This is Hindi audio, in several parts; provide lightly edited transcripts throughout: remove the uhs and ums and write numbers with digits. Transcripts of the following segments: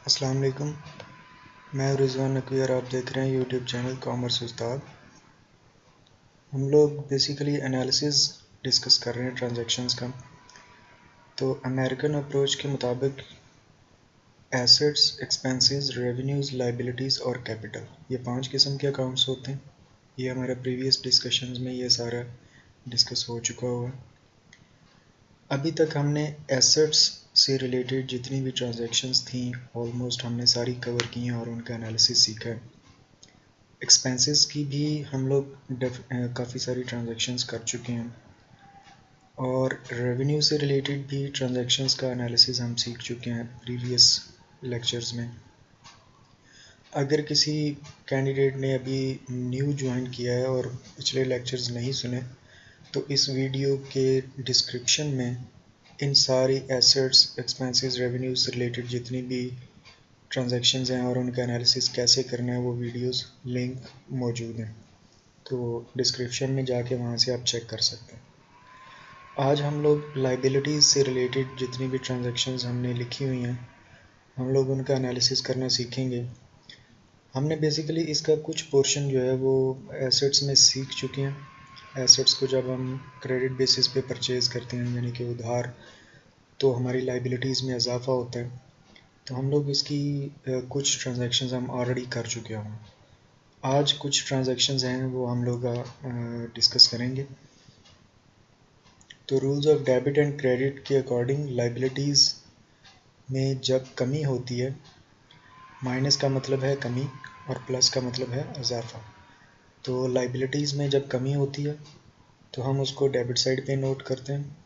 अस्सलाम वालेकुम। मैं रिजवान नकवी और आप देख रहे हैं यूट्यूब चैनल कॉमर्स उस्ताद। हम लोग बेसिकली एनालिसिस डिस्कस कर रहे हैं ट्रांजैक्शंस का। तो अमेरिकन अप्रोच के मुताबिक एसेट्स, एक्सपेंसेस, रेवेन्यूज़, लाइबिलिटीज़ और कैपिटल, ये 5 किस्म के अकाउंट्स होते हैं। ये हमारा प्रीवियस डिस्कशंस में ये सारा डिस्कस हो चुका हुआ है। अभी तक हमने एसेट्स से रिलेटेड जितनी भी ट्रांजैक्शंस थी ऑलमोस्ट हमने सारी कवर की हैं और उनका एनालिसिस सीखा है। एक्सपेंसेस की भी हम लोग काफ़ी सारी ट्रांजैक्शंस कर चुके हैं और रेवेन्यू से रिलेटेड भी ट्रांजैक्शंस का एनालिसिस हम सीख चुके हैं प्रीवियस लेक्चर्स में। अगर किसी कैंडिडेट ने अभी न्यू ज्वाइन किया है और पिछले लेक्चर्स नहीं सुने तो इस वीडियो के डिस्क्रिप्शन में इन सारी एसेट्स, एक्सपेंसेस, रेवेन्यू से रिलेटेड जितनी भी ट्रांजैक्शंस हैं और उनका एनालिसिस कैसे करना है वो वीडियोस लिंक मौजूद हैं, तो डिस्क्रिप्शन में जाके वहाँ से आप चेक कर सकते हैं। आज हम लोग लाइबिलिटीज़ से रिलेटेड जितनी भी ट्रांजैक्शंस हमने लिखी हुई हैं हम लोग उनका एनालिसिस करना सीखेंगे। हमने बेसिकली इसका कुछ पोर्शन जो है वो एसेट्स में सीख चुके हैं। एसेट्स को जब हम क्रेडिट बेसिस पे परचेज़ करते हैं यानी कि उधार, तो हमारी लाइबिलिटीज़ में इजाफा होता है। तो हम लोग इसकी कुछ ट्रांजैक्शंस हम ऑलरेडी कर चुके हैं। आज कुछ ट्रांजैक्शंस हैं वो हम लोग डिस्कस करेंगे। तो rules of debit and credit के अकॉर्डिंग लाइबिलिटीज़ में जब कमी होती है, माइनस का मतलब है कमी और प्लस का मतलब है इजाफा। तो लाइबिलिटीज़ में जब कमी होती है तो हम उसको डेबिट साइड पे नोट करते हैं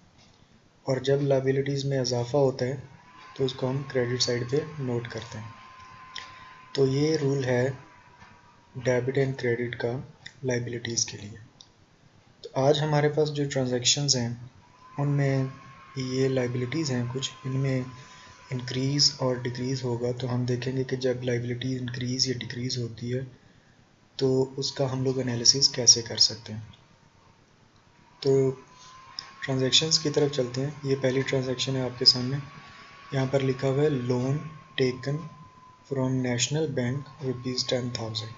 और जब लाइबिलिटीज़ में इजाफा होता है तो उसको हम क्रेडिट साइड पे नोट करते हैं। तो ये रूल है डेबिट एंड क्रेडिट का लाइबिलिटीज़ के लिए। तो आज हमारे पास जो ट्रांजैक्शंस हैं उनमें ये लाइबिलिटीज़ हैं कुछ, इनमें इंक्रीज़ और डिक्रीज़ होगा। तो हम देखेंगे कि जब लाइबिलिटी इंक्रीज़ या डिक्रीज़ होती है तो उसका हम लोग एनालिसिस कैसे कर सकते हैं। तो ट्रांजैक्शंस की तरफ चलते हैं। ये पहली ट्रांजैक्शन है आपके सामने, यहाँ पर लिखा हुआ है loan taken from national bank ₹10,000।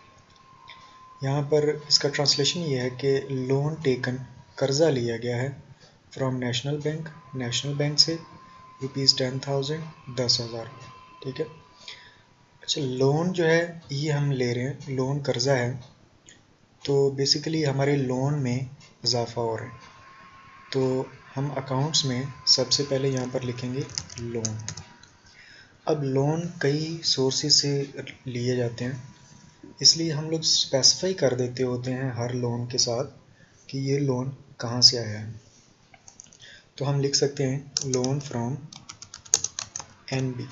यहाँ पर इसका ट्रांसलेशन ये है कि लोन टेकन, कर्ज़ा लिया गया है, फ्रॉम नेशनल बैंक से ₹10,000, 10,000। ठीक है। अच्छा, लोन जो है ये हम ले रहे हैं, लोन कर्ज़ा है, तो बेसिकली हमारे लोन में इजाफा हो रहा है। तो हम अकाउंट्स में सबसे पहले यहाँ पर लिखेंगे लोन। अब लोन कई सोर्सेज से लिए जाते हैं, इसलिए हम लोग स्पेसिफाई कर देते होते हैं हर लोन के साथ कि ये लोन कहाँ से आया है। तो हम लिख सकते हैं लोन फ्रॉम एनबी।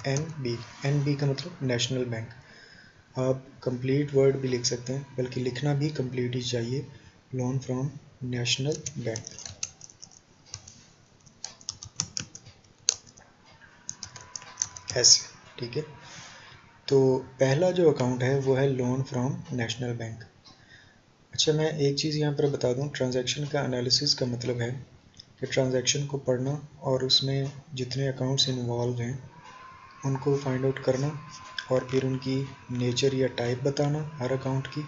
एनबी का मतलब नेशनल बैंक। आप कंप्लीट वर्ड भी लिख सकते हैं, बल्कि लिखना भी कंप्लीट ही चाहिए, लोन फ्रॉम नेशनल बैंक। ऐसे, ठीक है। तो पहला जो अकाउंट है वो है लोन फ्रॉम नेशनल बैंक। अच्छा, मैं एक चीज़ यहाँ पर बता दूँ, ट्रांजैक्शन का एनालिसिस का मतलब है कि ट्रांजैक्शन को पढ़ना और उसमें जितने अकाउंट्स इन्वॉल्व हैं उनको फाइंड आउट करना और फिर उनकी नेचर या टाइप बताना हर अकाउंट की,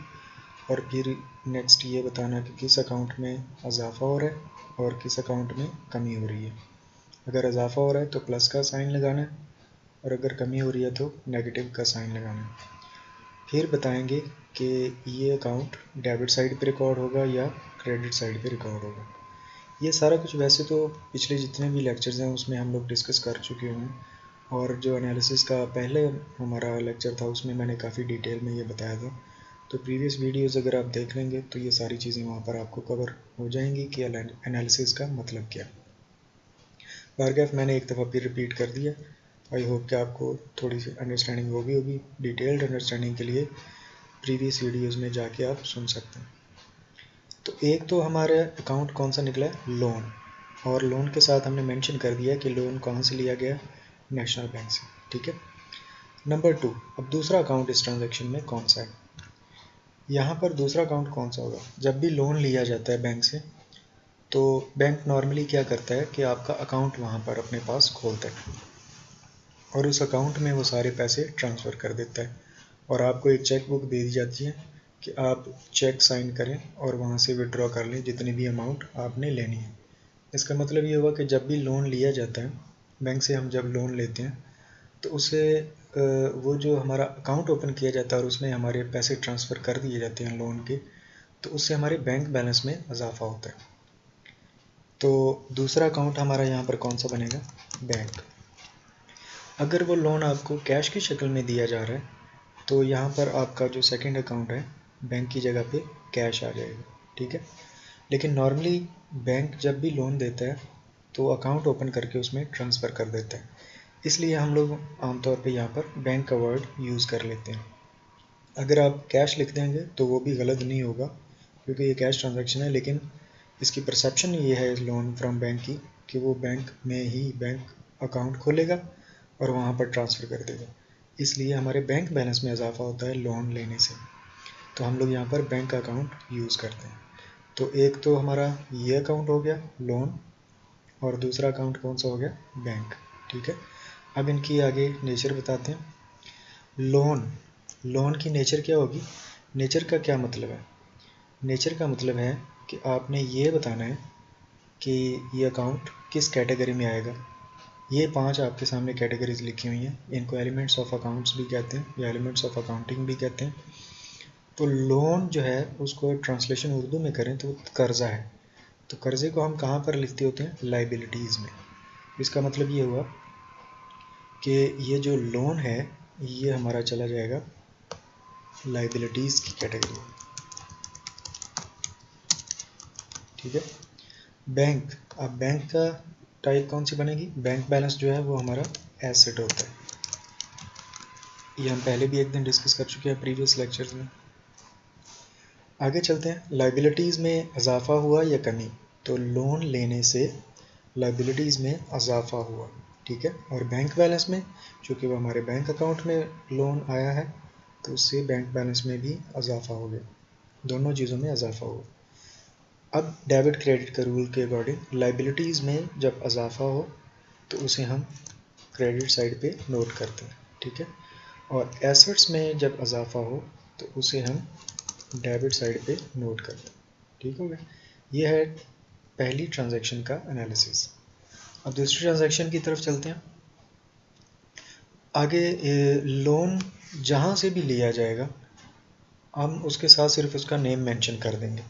और फिर नेक्स्ट ये बताना कि किस अकाउंट में इजाफा हो रहा है और किस अकाउंट में कमी हो रही है। अगर इजाफा हो रहा है तो प्लस का साइन लगाना है और अगर कमी हो रही है तो नेगेटिव का साइन लगाना है। फिर बताएंगे कि ये अकाउंट डेबिट साइड पे रिकॉर्ड होगा या क्रेडिट साइड पे रिकॉर्ड होगा। ये सारा कुछ वैसे तो पिछले जितने भी लेक्चर्स हैं उसमें हम लोग डिस्कस कर चुके हैं, और जो एनालिसिस का पहले हमारा लेक्चर था उसमें मैंने काफ़ी डिटेल में ये बताया था। तो प्रीवियस वीडियोस अगर आप देख लेंगे तो ये सारी चीज़ें वहाँ पर आपको कवर हो जाएंगी कि एनालिसिस का मतलब क्या। बारगैफ मैंने एक दफ़ा फिर रिपीट कर दिया। आई होप कि आपको थोड़ी सी अंडरस्टैंडिंग होगी। डिटेल्ड अंडरस्टैंडिंग के लिए प्रीवियस वीडियोस में जाके आप सुन सकते हैं। तो एक तो हमारे अकाउंट कौन सा निकला है, लोन, और लोन के साथ हमने मेंशन कर दिया कि लोन कहाँ से लिया गया, नेशनल बैंक से। ठीक है। नंबर 2, अब दूसरा अकाउंट इस ट्रांजैक्शन में कौन सा है। यहाँ पर दूसरा अकाउंट कौन सा होगा, जब भी लोन लिया जाता है बैंक से तो बैंक नॉर्मली क्या करता है कि आपका अकाउंट वहाँ पर अपने पास खोलता है। और उस अकाउंट में वो सारे पैसे ट्रांसफ़र कर देता है, और आपको एक चेक बुक दे दी जाती है कि आप चेक साइन करें और वहाँ से विड्रॉ कर लें जितनी भी अमाउंट आपने लेनी है। इसका मतलब ये हुआ कि जब भी लोन लिया जाता है, बैंक से हम जब लोन लेते हैं तो उसे वो जो हमारा अकाउंट ओपन किया जाता है और उसमें हमारे पैसे ट्रांसफ़र कर दिए जाते हैं लोन के, तो उससे हमारे बैंक बैलेंस में इजाफा होता है। तो दूसरा अकाउंट हमारा यहाँ पर कौन सा बनेगा? बैंक। अगर वो लोन आपको कैश की शक्ल में दिया जा रहा है तो यहाँ पर आपका जो सेकंड अकाउंट है बैंक की जगह पे कैश आ जाएगा, ठीक है। लेकिन नॉर्मली बैंक जब भी लोन देता है तो अकाउंट ओपन करके उसमें ट्रांसफ़र कर देता है, इसलिए हम लोग आमतौर पे यहाँ पर बैंक का वर्ड यूज़ कर लेते हैं। अगर आप कैश लिख देंगे तो वो भी गलत नहीं होगा क्योंकि ये कैश ट्रांजैक्शन है, लेकिन इसकी परसेप्शन ये है लोन फ्रॉम बैंक की कि वो बैंक में ही बैंक अकाउंट खोलेगा और वहाँ पर ट्रांसफ़र कर देगा, इसलिए हमारे बैंक बैलेंस में इजाफा होता है लोन लेने से। तो हम लोग यहाँ पर बैंक अकाउंट यूज़ करते हैं। तो एक तो हमारा ये अकाउंट हो गया लोन, और दूसरा अकाउंट कौन सा हो गया? बैंक, ठीक है। अब इनकी आगे नेचर बताते हैं। लोन की नेचर क्या होगी? नेचर का क्या मतलब है? नेचर का मतलब है कि आपने ये बताना है कि ये अकाउंट किस कैटेगरी में आएगा। ये 5 आपके सामने कैटेगरीज लिखी हुई हैं, इनको एलिमेंट्स ऑफ अकाउंट्स भी कहते हैं या एलिमेंट्स ऑफ अकाउंटिंग भी कहते हैं। तो लोन जो है उसको ट्रांसलेशन उर्दू में करें तो कर्ज़ा है। तो कर्ज़े को हम कहाँ पर लिखते होते हैं? लाइबिलिटीज़ में। इसका मतलब ये हुआ कि ये जो लोन है ये हमारा चला जाएगा लाइबिलिटीज़ की कैटेगरी में, ठीक है। बैंक, अब बैंक का टाइप कौन सी बनेगी? बैंक बैलेंस जो है वो हमारा एसेट होता है। ये हम पहले भी एक दिन डिस्कस कर चुके हैं प्रीवियस लेक्चर्स में। आगे चलते हैं। लाइबिलिटीज़ में इजाफा हुआ या कमी? तो लोन लेने से लाइबिलिटीज़ में इजाफा हुआ, ठीक है। और बैंक बैलेंस में, चूँकि वो हमारे बैंक अकाउंट में लोन आया है तो उससे बैंक बैलेंस में भी इजाफा हो गया, दोनों चीज़ों में इजाफा हुआ। अब डेबिट क्रेडिट के रूल के अकॉर्डिंग लाइबिलिटीज़ में जब इजाफा हो तो उसे हम क्रेडिट साइड पे नोट करते हैं, ठीक है। और एसेट्स में जब इजाफा हो तो उसे हम डेबिट साइड पे नोट करते हैं, ठीक हो गया। ये है पहली ट्रांजैक्शन का एनालिसिस। अब दूसरी ट्रांजैक्शन की तरफ चलते हैं। आगे लोन जहाँ से भी लिया जाएगा हम उसके साथ सिर्फ उसका नेम मेंशन कर देंगे,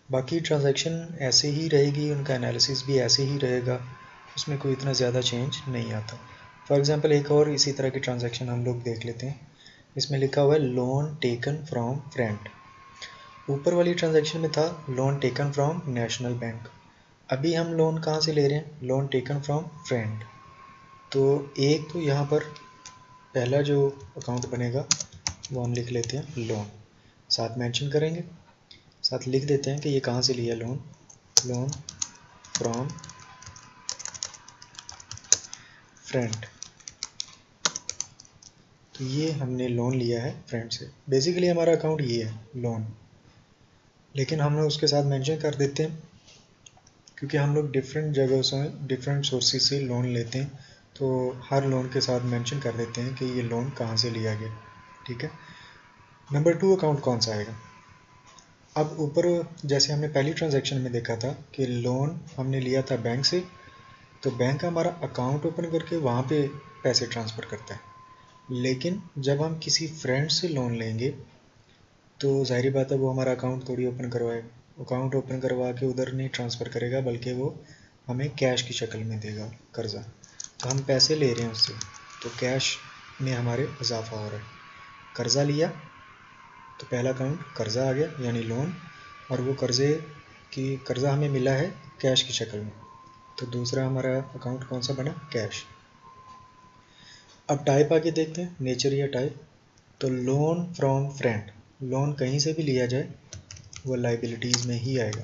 बाकी ट्रांजैक्शन ऐसे ही रहेगी, उनका एनालिसिस भी ऐसे ही रहेगा, उसमें कोई इतना ज़्यादा चेंज नहीं आता। फॉर एग्जांपल एक और इसी तरह की ट्रांजैक्शन हम लोग देख लेते हैं। इसमें लिखा हुआ है लोन टेकन फ्रॉम फ्रेंड। ऊपर वाली ट्रांजैक्शन में था loan taken from national bank, अभी हम लोन कहाँ से ले रहे हैं? Loan taken from friend. तो एक तो यहाँ पर पहला जो अकाउंट बनेगा वो हम लिख लेते हैं लोन, साथ मेंशन करेंगे, साथ लिख देते हैं कि ये कहाँ से लिया लोन, लोन फ्रॉम फ्रेंड। तो ये हमने लोन लिया है फ्रेंड से। बेसिकली हमारा अकाउंट ये है लोन, लेकिन हम लोग उसके साथ मेंशन कर देते हैं क्योंकि हम लोग डिफरेंट जगहों से डिफरेंट सोर्सेज से लोन लेते हैं, तो हर लोन के साथ मेंशन कर देते हैं कि ये लोन कहाँ से लिया गया, ठीक है। नंबर 2 अकाउंट कौन सा आएगा? अब ऊपर जैसे हमने पहली ट्रांजैक्शन में देखा था कि लोन हमने लिया था बैंक से, तो बैंक हमारा अकाउंट ओपन करके वहाँ पे पैसे ट्रांसफ़र करता है। लेकिन जब हम किसी फ्रेंड से लोन लेंगे तो ज़ाहिर बात है वो हमारा अकाउंट थोड़ी ओपन करवाएगा, अकाउंट ओपन करवा के उधर नहीं ट्रांसफ़र करेगा, बल्कि वो हमें कैश की शक्ल में देगा कर्ज़ा। तो हम पैसे ले रहे हैं उससे, तो कैश में हमारे इजाफा हो रहा है। कर्ज़ा लिया तो पहला अकाउंट कर्ज़ा आ गया यानी लोन, और वो कर्ज़ा हमें मिला है कैश की शक्ल में, तो दूसरा हमारा अकाउंट कौन सा बना? कैश। अब टाइप आगे देखते हैं, नेचर या टाइप। तो लोन फ्रॉम फ्रेंड, लोन कहीं से भी लिया जाए वो लाइबिलिटीज़ में ही आएगा,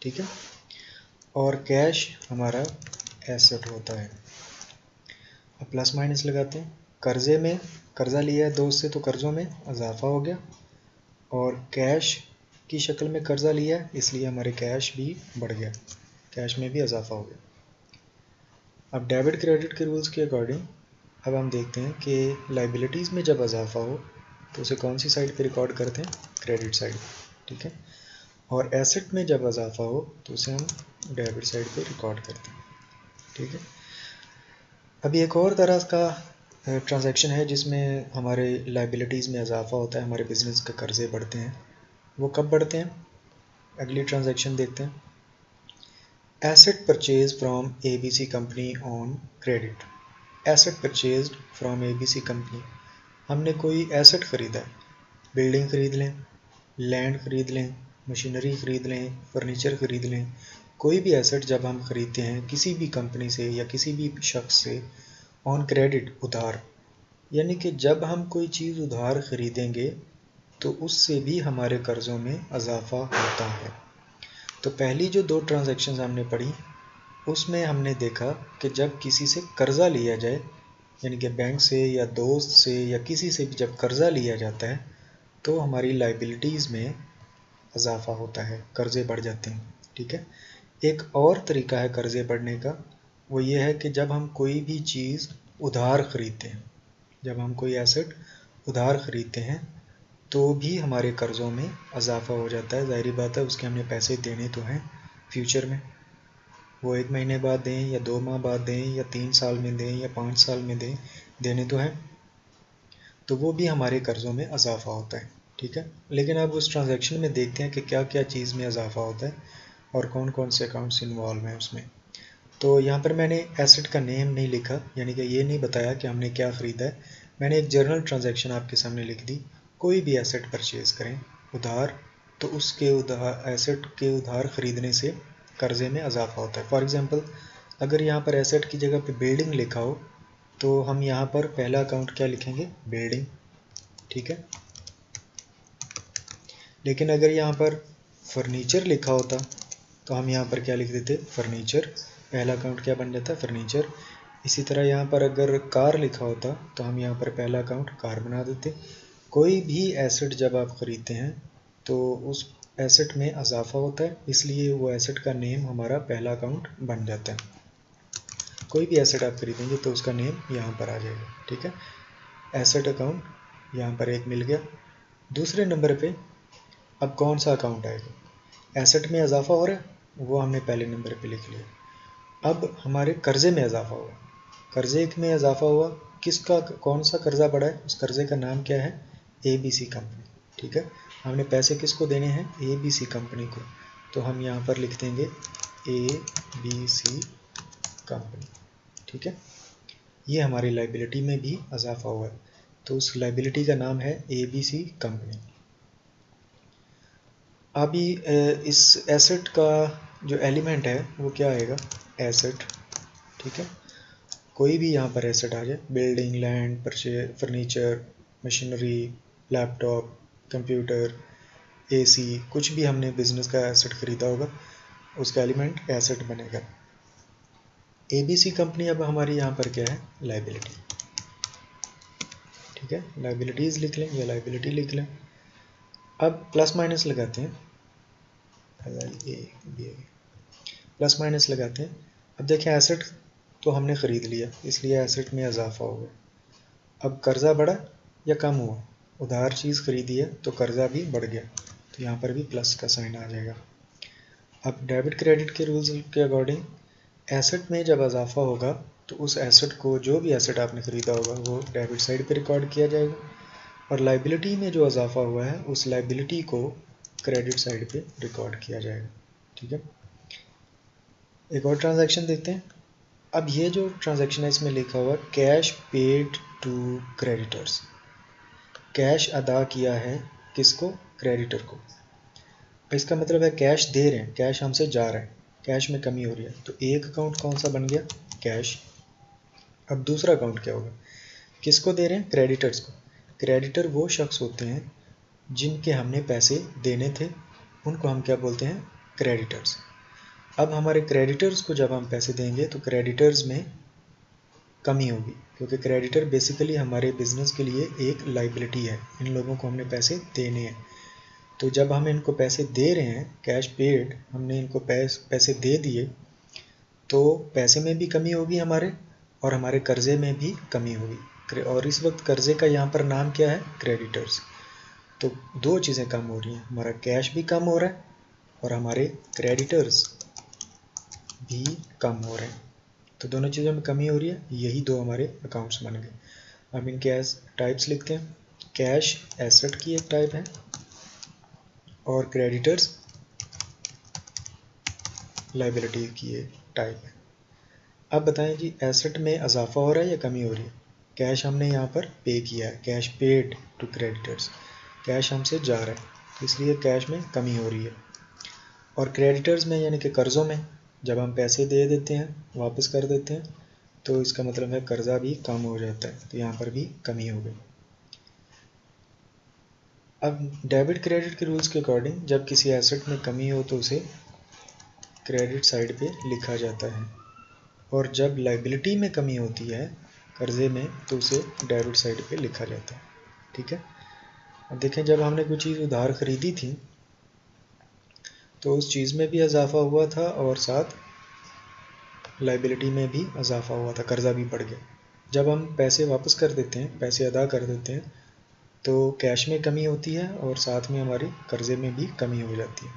ठीक है। और कैश हमारा एसेट होता है। अब प्लस माइनस लगाते हैं। कर्ज़े में कर्ज़ा लिया है दोस्त से तो कर्ज़ों में इजाफा हो गया, और कैश की शक्ल में कर्ज़ा लिया है इसलिए हमारे कैश भी बढ़ गया, कैश में भी इजाफा हो गया। अब डेबिट क्रेडिट के रूल्स के अकॉर्डिंग अब हम देखते हैं कि लाइबिलिटीज़ में जब इजाफा हो तो उसे कौन सी साइड पे रिकॉर्ड करते हैं, क्रेडिट साइड, ठीक है। और एसेट में जब इजाफा हो तो उसे हम डेबिट साइड पे रिकॉर्ड करते हैं, ठीक है। अभी एक और तरह का ट्रांजैक्शन है जिसमें हमारे लाइबिलिटीज़ में इजाफा होता है, हमारे बिजनेस के कर्जे बढ़ते हैं। वो कब बढ़ते हैं, अगली ट्रांजैक्शन देखते हैं। Asset purchase from ABC company on credit. Asset purchase from ABC company, हमने कोई एसेट ख़रीदा है, बिल्डिंग ख़रीद लें, लैंड ख़रीद लें, मशीनरी ख़रीद लें, फर्नीचर ख़रीद लें, कोई भी एसेट जब हम ख़रीदते हैं किसी भी कंपनी से या किसी भी शख्स से ऑन क्रेडिट, उधार, यानी कि जब हम कोई चीज़ उधार ख़रीदेंगे तो उससे भी हमारे कर्ज़ों में इजाफा होता है। तो पहली जो दो ट्रांजैक्शंस हमने पढ़ी उसमें हमने देखा कि जब किसी से कर्ज़ा लिया जाए, यानी कि बैंक से या दोस्त से या किसी से भी जब कर्ज़ा लिया जाता है तो हमारी लाइबिलिटीज़ में इजाफा होता है, कर्ज़े बढ़ जाते हैं, ठीक है। एक और तरीका है कर्ज़े बढ़ने का, वो ये है कि जब हम कोई भी चीज़ उधार ख़रीदते हैं, जब हम कोई एसेट उधार ख़रीदते हैं तो भी हमारे कर्ज़ों में इजाफा हो जाता है। ज़ाहिर बात है उसके हमने पैसे देने तो हैं फ्यूचर में, वो 1 महीने बाद दें या 2 माह बाद दें या 3 साल में दें या 5 साल में दें, देने तो हैं, तो वो भी हमारे कर्ज़ों में इजाफा होता है, ठीक है। लेकिन अब उस ट्रांजैक्शन में देखते हैं कि क्या क्या चीज़ में इजाफा होता है और कौन कौन से अकाउंट्स इन्वॉल्व हैं उसमें। तो यहाँ पर मैंने एसेट का नेम नहीं लिखा, यानी कि ये नहीं बताया कि हमने क्या ख़रीदा है, मैंने एक जर्नल ट्रांजैक्शन आपके सामने लिख दी। कोई भी एसेट परचेज़ करें उधार तो उसके उधार एसेट के उधार ख़रीदने से कर्ज़े में इजाफा होता है। फॉर एग्ज़ाम्पल अगर यहाँ पर एसेट की जगह पे बिल्डिंग लिखा हो तो हम यहाँ पर पहला अकाउंट क्या लिखेंगे, बिल्डिंग, ठीक है। लेकिन अगर यहाँ पर फर्नीचर लिखा होता तो हम यहाँ पर क्या लिख देते, फर्नीचर, पहला अकाउंट क्या बन जाता है, फर्नीचर। इसी तरह यहाँ पर अगर कार लिखा होता तो हम यहाँ पर पहला अकाउंट कार बना देते। कोई भी एसेट जब आप ख़रीदते हैं तो उस एसेट में इजाफा होता है, इसलिए वो एसेट का नेम हमारा पहला अकाउंट बन जाता है। कोई भी एसेट आप खरीदेंगे तो उसका नेम यहाँ पर आ जाएगा, ठीक है। एसेट अकाउंट यहाँ पर एक मिल गया। दूसरे नंबर पे अब कौन सा अकाउंट आएगा, एसेट में इजाफा हो रहा है वो हमने पहले नंबर पे लिख लिया। अब हमारे कर्ज़े में इजाफा हुआ, कर्ज़े में इजाफा हुआ, किसका, कौन सा कर्ज़ा बढ़ा है, उस कर्ज़े का नाम क्या है, ABC कंपनी, ठीक है। हमने पैसे किसको देने हैं, ABC कंपनी को, तो हम यहाँ पर लिख देंगे ABC कंपनी, ठीक है। ये हमारी लाइबिलिटी में भी इजाफा हुआ है, तो उस लाइबिलिटी का नाम है ABC कंपनी। अभी इस एसेट का जो एलिमेंट है वो क्या आएगा, एसेट, ठीक है। कोई भी यहाँ पर एसेट आ जाए, building, land, furniture, machinery, laptop, computer, AC, कुछ भी हमने बिजनेस का एसेट ख़रीदा होगा उसका एलिमेंट एसेट बनेगा। ABC कंपनी अब हमारी यहाँ पर क्या है, लाइबिलिटी, ठीक है। लाइबिलिटीज़ लिख लें या लाइबिलिटी लिख लें। अब प्लस माइनस लगाते हैं, प्लस माइनस लगाते हैं। अब देखें एसेट तो हमने ख़रीद लिया इसलिए एसेट में इजाफा हो गया। अब कर्ज़ा बढ़ा या कम हुआ, उधार चीज़ ख़रीदी है तो कर्ज़ा भी बढ़ गया, तो यहाँ पर भी प्लस का साइन आ जाएगा। अब डेबिट क्रेडिट के रूल्स के अकॉर्डिंग एसेट में जब इजाफा होगा तो उस एसेट को, जो भी एसेट आपने ख़रीदा होगा वो डेबिट साइड पे रिकॉर्ड किया जाएगा, और लाइबिलिटी में जो इजाफा हुआ है उस लाइबिलिटी को क्रेडिट साइड पे रिकॉर्ड किया जाएगा, ठीक है। एक और ट्रांजैक्शन देखते हैं। अब ये जो ट्रांजैक्शन है इसमें लिखा हुआ cash paid to creditors, cash अदा किया है किसको, क्रेडिटर को। इसका मतलब है कैश दे रहे हैं, कैश हमसे जा रहा है, कैश में कमी हो रही है, तो एक अकाउंट कौन सा बन गया, कैश। अब दूसरा अकाउंट क्या होगा, किसको दे रहे हैं, क्रेडिटर्स को। क्रेडिटर वो शख्स होते हैं जिनके हमने पैसे देने थे, उनको हम क्या बोलते हैं, क्रेडिटर्स। अब हमारे क्रेडिटर्स को जब हम पैसे देंगे तो क्रेडिटर्स में कमी होगी, क्योंकि क्रेडिटर बेसिकली हमारे बिजनेस के लिए एक लाइबिलिटी है, इन लोगों को हमने पैसे देने हैं। तो जब हम इनको पैसे दे रहे हैं, कैश पेड, हमने इनको पैसे दे दिए, तो पैसे में भी कमी होगी हमारे, और हमारे कर्जे में भी कमी होगी। और इस वक्त कर्जे का यहाँ पर नाम क्या है? क्रेडिटर्स। तो दो चीज़ें कम हो रही हैं, हमारा कैश भी कम हो रहा है और हमारे क्रेडिटर्स भी कम हो रहे हैं। तो दोनों चीज़ों में कमी हो रही है, यही दो हमारे अकाउंट्स बन गए। अब इनके टाइप्स लिखते हैं। कैश एसेट की एक टाइप है और क्रेडिटर्स लाइबिलिटी की एक टाइप है। अब बताएं जी, एसेट में इजाफा हो रहा है या कमी हो रही है? कैश हमने यहाँ पर पे किया है, cash paid to creditors, cash हमसे जा रहा है, तो इसलिए कैश में कमी हो रही है। और क्रेडिटर्स में यानी कि कर्ज़ों में जब हम पैसे दे देते हैं, वापस कर देते हैं, तो इसका मतलब है कर्ज़ा भी कम हो जाता है, तो यहाँ पर भी कमी हो गई। अब डेबिट क्रेडिट के रूल्स के अकॉर्डिंग जब किसी एसेट में कमी हो तो उसे क्रेडिट साइड पे लिखा जाता है, और जब लाइबिलिटी में कमी होती है कर्जे में तो उसे डेबिट साइड पे लिखा जाता है। ठीक है। अब देखें, जब हमने कोई चीज़ उधार खरीदी थी तो उस चीज़ में भी इजाफा हुआ था और साथ लाइबिलिटी में भी इजाफा हुआ था, कर्जा भी बढ़ गया। जब हम पैसे वापस कर देते हैं, पैसे अदा कर देते हैं, तो कैश में कमी होती है और साथ में हमारी कर्जे में भी कमी हो जाती है।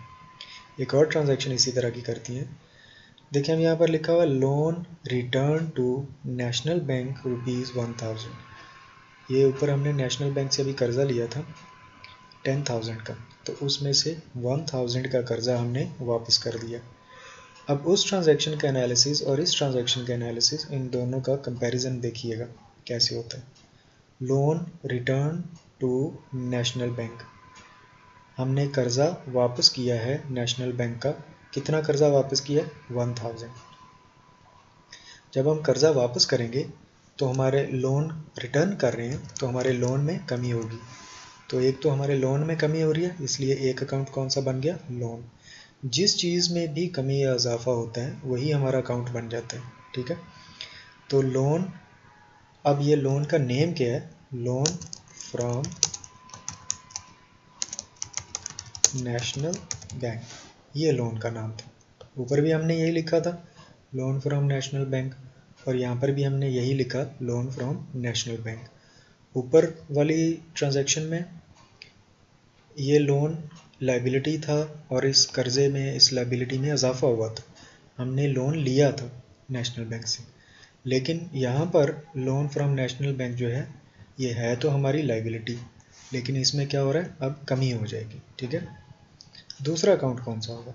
एक और ट्रांजैक्शन इसी तरह की करती हैं। देखिए, हम यहाँ पर लिखा हुआ loan return to national bank ₹1000। ये ऊपर हमने नेशनल बैंक से अभी कर्जा लिया था 10,000 का, तो उसमें से 1000 का कर्जा हमने वापस कर दिया। अब उस ट्रांजैक्शन का एनालिसिस और इस ट्रांजैक्शन का एनालिसिस, इन दोनों का कंपैरिजन देखिएगा कैसे होता है। Loan return to national bank, हमने कर्जा वापस किया है नेशनल बैंक का। कितना कर्जा वापस किया? 1000। जब हम कर्जा वापस करेंगे तो हमारे लोन रिटर्न कर रहे हैं तो हमारे लोन में कमी होगी। तो एक तो हमारे लोन में कमी हो रही है, इसलिए एक अकाउंट कौन सा बन गया? लोन। जिस चीज़ में भी कमी या इजाफा होता है वही हमारा अकाउंट बन जाता है। ठीक है। तो लोन, अब ये लोन का नेम क्या है? लोन फ्रॉम नेशनल बैंक, ये लोन का नाम था। ऊपर भी हमने यही लिखा था, लोन फ्रॉम नेशनल बैंक, और यहाँ पर भी हमने यही लिखा, लोन फ्रॉम नेशनल बैंक। ऊपर वाली ट्रांजैक्शन में ये लोन लाइबिलिटी था और इस कर्जे में, इस लाइबिलिटी में इजाफा हुआ था, हमने लोन लिया था नेशनल बैंक से। लेकिन यहाँ पर लोन फ्रॉम नेशनल बैंक जो है, ये है तो हमारी लाइबिलिटी, लेकिन इसमें क्या हो रहा है? अब कमी हो जाएगी। ठीक है। दूसरा अकाउंट कौन सा होगा?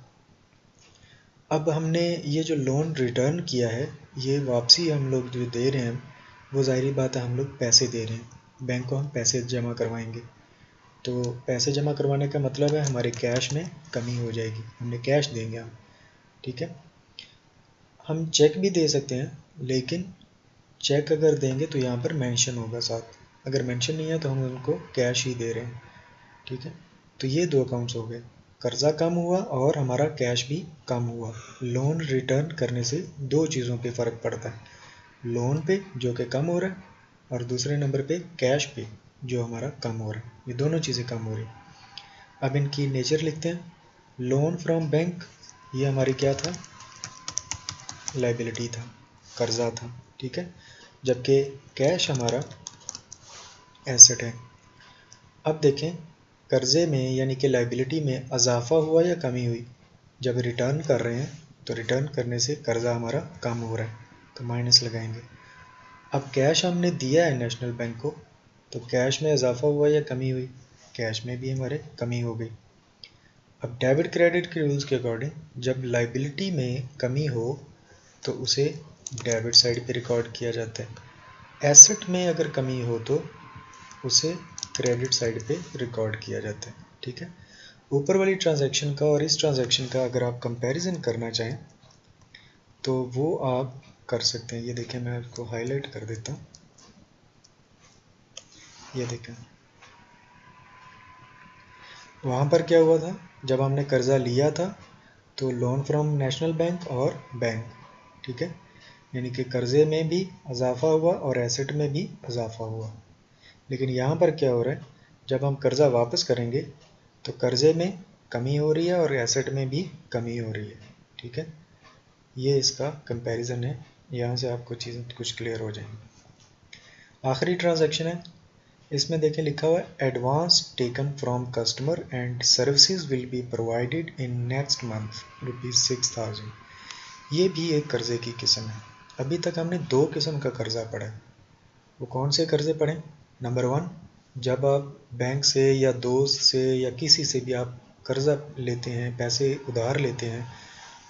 अब हमने ये जो लोन रिटर्न किया है, ये वापसी हम लोग जो दे रहे हैं, वो ज़ाहिरी बात है हम लोग पैसे दे रहे हैं, बैंक को हम पैसे जमा करवाएंगे। तो पैसे जमा करवाने का मतलब है हमारे कैश में कमी हो जाएगी, हमने कैश देंगे हम। ठीक है। हम चेक भी दे सकते हैं, लेकिन चेक अगर देंगे तो यहाँ पर मेंशन होगा साथ, अगर मेंशन नहीं है तो हम उनको कैश ही दे रहे हैं। ठीक है। तो ये दो अकाउंट्स हो गए, कर्जा कम हुआ और हमारा कैश भी कम हुआ। लोन रिटर्न करने से दो चीज़ों पे फ़र्क पड़ता है, लोन पे जो कि कम हो रहा है, और दूसरे नंबर पे कैश पे जो हमारा कम हो रहा है। ये दोनों चीज़ें कम हो रही। अब इनकी नेचर लिखते हैं। लोन फ्रॉम बैंक, ये हमारी क्या था? लाइबिलिटी था, कर्जा था। ठीक है। जबकि कैश हमारा एसेट है। अब देखें, कर्जे में यानी कि लाइबिलिटी में इजाफा हुआ या कमी हुई? जब रिटर्न कर रहे हैं तो रिटर्न करने से कर्जा हमारा कम हो रहा है, तो माइनस लगाएंगे। अब कैश हमने दिया है नेशनल बैंक को, तो कैश में इजाफा हुआ या कमी हुई? कैश में भी हमारे कमी हो गई। अब डेबिट क्रेडिट के रूल्स के अकॉर्डिंग जब लाइबिलिटी में कमी हो तो उसे डेबिट साइड पे रिकॉर्ड किया जाता है। एसेट में अगर कमी हो तो उसे क्रेडिट साइड पे रिकॉर्ड किया जाता है। ठीक है। ऊपर वाली ट्रांजैक्शन का और इस ट्रांजैक्शन का अगर आप कंपैरिजन करना चाहें तो वो आप कर सकते हैं। ये देखें, मैं इसको हाईलाइट कर देता हूँ। ये देखें, वहाँ पर क्या हुआ था? जब हमने कर्जा लिया था तो लोन फ्रॉम नेशनल बैंक और बैंक, ठीक है, यानी कि कर्जे में भी इजाफा हुआ और एसेट में भी इजाफा हुआ। लेकिन यहाँ पर क्या हो रहा है? जब हम कर्जा वापस करेंगे तो कर्जे में कमी हो रही है और एसेट में भी कमी हो रही है। ठीक है। ये इसका कंपैरिजन है, यहाँ से आपको चीज़ें कुछ क्लियर हो जाएंगी। आखिरी ट्रांजैक्शन है, इसमें देखें लिखा हुआ है advance taken from customer and services will be provided in next month ₹6000। ये भी एक कर्जे की किस्म है। अभी तक हमने दो किस्म का कर्जा पढ़ा है। वो कौन से कर्जे पढ़े? नंबर 1, जब आप बैंक से या दोस्त से या किसी से भी आप कर्जा लेते हैं, पैसे उधार लेते हैं,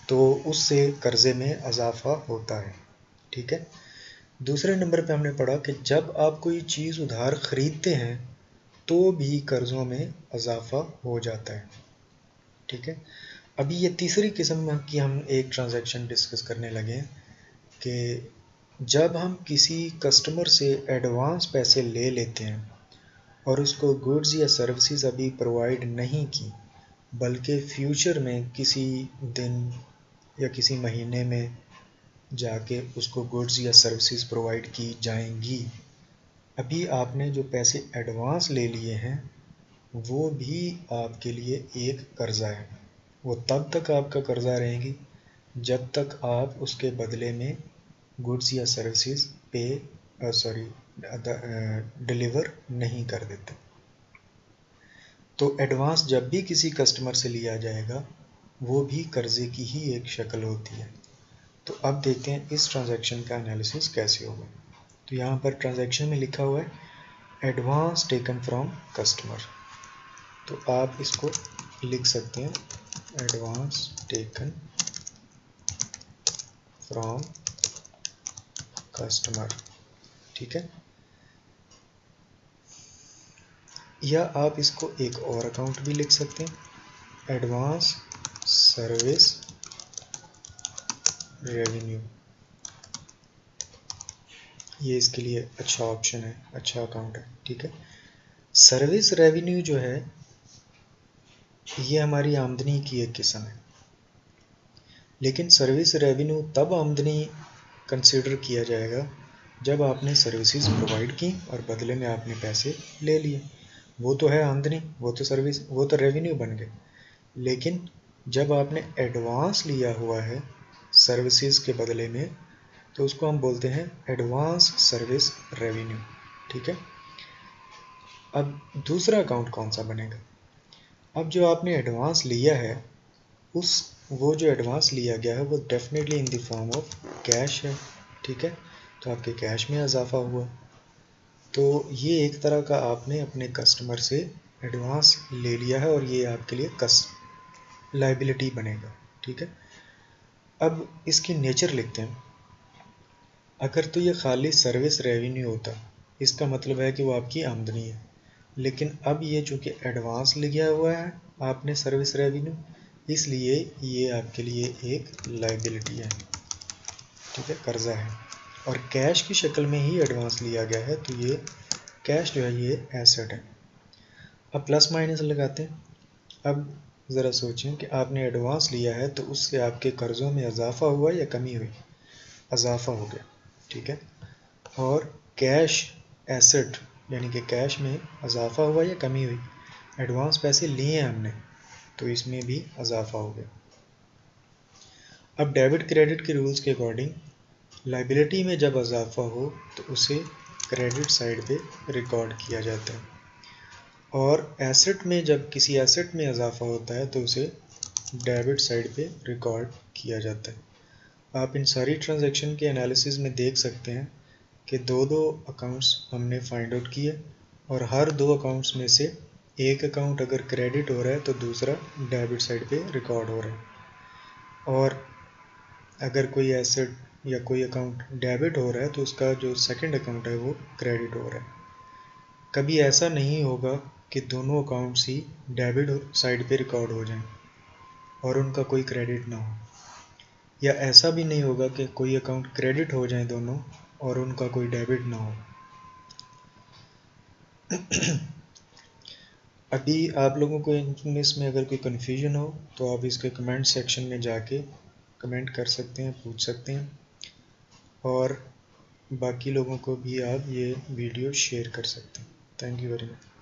तो उससे कर्जे में इजाफा होता है, ठीक है। दूसरे नंबर पे हमने पढ़ा कि जब आप कोई चीज़ उधार ख़रीदते हैं तो भी कर्ज़ों में इजाफा हो जाता है, ठीक है। अभी ये तीसरी किस्म की हम एक ट्रांजैक्शन डिस्कस करने लगे हैं कि जब हम किसी कस्टमर से एडवांस पैसे ले लेते हैं और उसको गुड्स या सर्विसेज अभी प्रोवाइड नहीं की, बल्कि फ्यूचर में किसी दिन या किसी महीने में जाके उसको गुड्स या सर्विसेज प्रोवाइड की जाएंगी। अभी आपने जो पैसे एडवांस ले लिए हैं वो भी आपके लिए एक कर्ज़ा है। वो तब तक आपका कर्ज़ा रहेगी जब तक आप उसके बदले में गुड्स या सर्विसेज डिलीवर नहीं कर देते। तो एडवांस जब भी किसी कस्टमर से लिया जाएगा वो भी कर्ज़े की ही एक शक्ल होती है। तो अब देखते हैं इस ट्रांजैक्शन का एनालिसिस कैसे होगा। तो यहाँ पर ट्रांजैक्शन में लिखा हुआ है एडवांस टेकन फ्रॉम कस्टमर, तो आप इसको लिख सकते हैं एडवांस टेकन फ्रॉम कस्टमर, ठीक है। या आप इसको एक और अकाउंट भी लिख सकते हैं, एडवांस सर्विस रेवेन्यू। ये इसके लिए अच्छा ऑप्शन है, अच्छा अकाउंट है, ठीक है। सर्विस रेवेन्यू जो है ये हमारी आमदनी की एक किस्म है, लेकिन सर्विस रेवेन्यू तब आमदनी कंसिडर किया जाएगा जब आपने सर्विसेज प्रोवाइड की और बदले में आपने पैसे ले लिए। वो तो है आमदनी, वो तो सर्विस, वो तो रेवेन्यू बन गए। लेकिन जब आपने एडवांस लिया हुआ है सर्विसेज के बदले में तो उसको हम बोलते हैं एडवांस सर्विस रेवेन्यू, ठीक है। अब दूसरा अकाउंट कौन सा बनेगा? अब जो आपने एडवांस लिया है वो जो एडवांस लिया गया है वो definitely in the form of cash है, ठीक है। तो आपके कैश में इजाफा हुआ, तो ये एक तरह का आपने अपने कस्टमर से एडवांस ले लिया है और ये आपके लिए लायबिलिटी बनेगा, ठीक है। अब इसकी नेचर लिखते हैं। अगर तो ये खाली सर्विस रेवेन्यू होता, इसका मतलब है कि वो आपकी आमदनी है, लेकिन अब ये चूँकि एडवांस लिया हुआ है आपने सर्विस रेवेन्यू, इसलिए ये आपके लिए एक लायबिलिटी है, ठीक है, कर्जा है। और कैश की शक्ल में ही एडवांस लिया गया है, तो ये कैश जो है ये एसेट है। अब प्लस माइनस लगाते हैं। अब ज़रा सोचें कि आपने एडवांस लिया है तो उससे आपके कर्ज़ों में इजाफा हुआ या कमी हुई? इजाफा हो गया, ठीक है। और कैश एसेट यानी कि कैश में इजाफा हुआ या कमी हुई? एडवांस पैसे लिए हैं हमने तो इसमें भी इजाफा हो गया। अब डेबिट क्रेडिट के रूल्स के अकॉर्डिंग लायबिलिटी में जब इजाफा हो तो उसे क्रेडिट साइड पे रिकॉर्ड किया जाता है, और एसेट में जब किसी एसेट में इजाफा होता है तो उसे डेबिट साइड पे रिकॉर्ड किया जाता है। आप इन सारी ट्रांजैक्शन के एनालिसिस में देख सकते हैं कि दो दो अकाउंट्स हमने फाइंड आउट किए और हर दो अकाउंट्स में से एक अकाउंट अगर क्रेडिट हो रहा है तो दूसरा डेबिट साइड पे रिकॉर्ड हो रहा है, और अगर कोई एसेट या कोई अकाउंट डेबिट हो रहा है तो उसका जो सेकंड अकाउंट है वो क्रेडिट हो रहा है। कभी ऐसा नहीं होगा कि दोनों अकाउंट्स ही डेबिट साइड पे रिकॉर्ड हो जाएं और उनका कोई क्रेडिट ना हो, या ऐसा भी नहीं होगा कि कोई अकाउंट क्रेडिट हो जाए दोनों और उनका कोई डेबिट ना हो। अभी आप लोगों को इसमें अगर कोई कन्फ्यूजन हो तो आप इसके कमेंट सेक्शन में जाके कमेंट कर सकते हैं, पूछ सकते हैं, और बाकी लोगों को भी आप ये वीडियो शेयर कर सकते हैं। Thank you very much.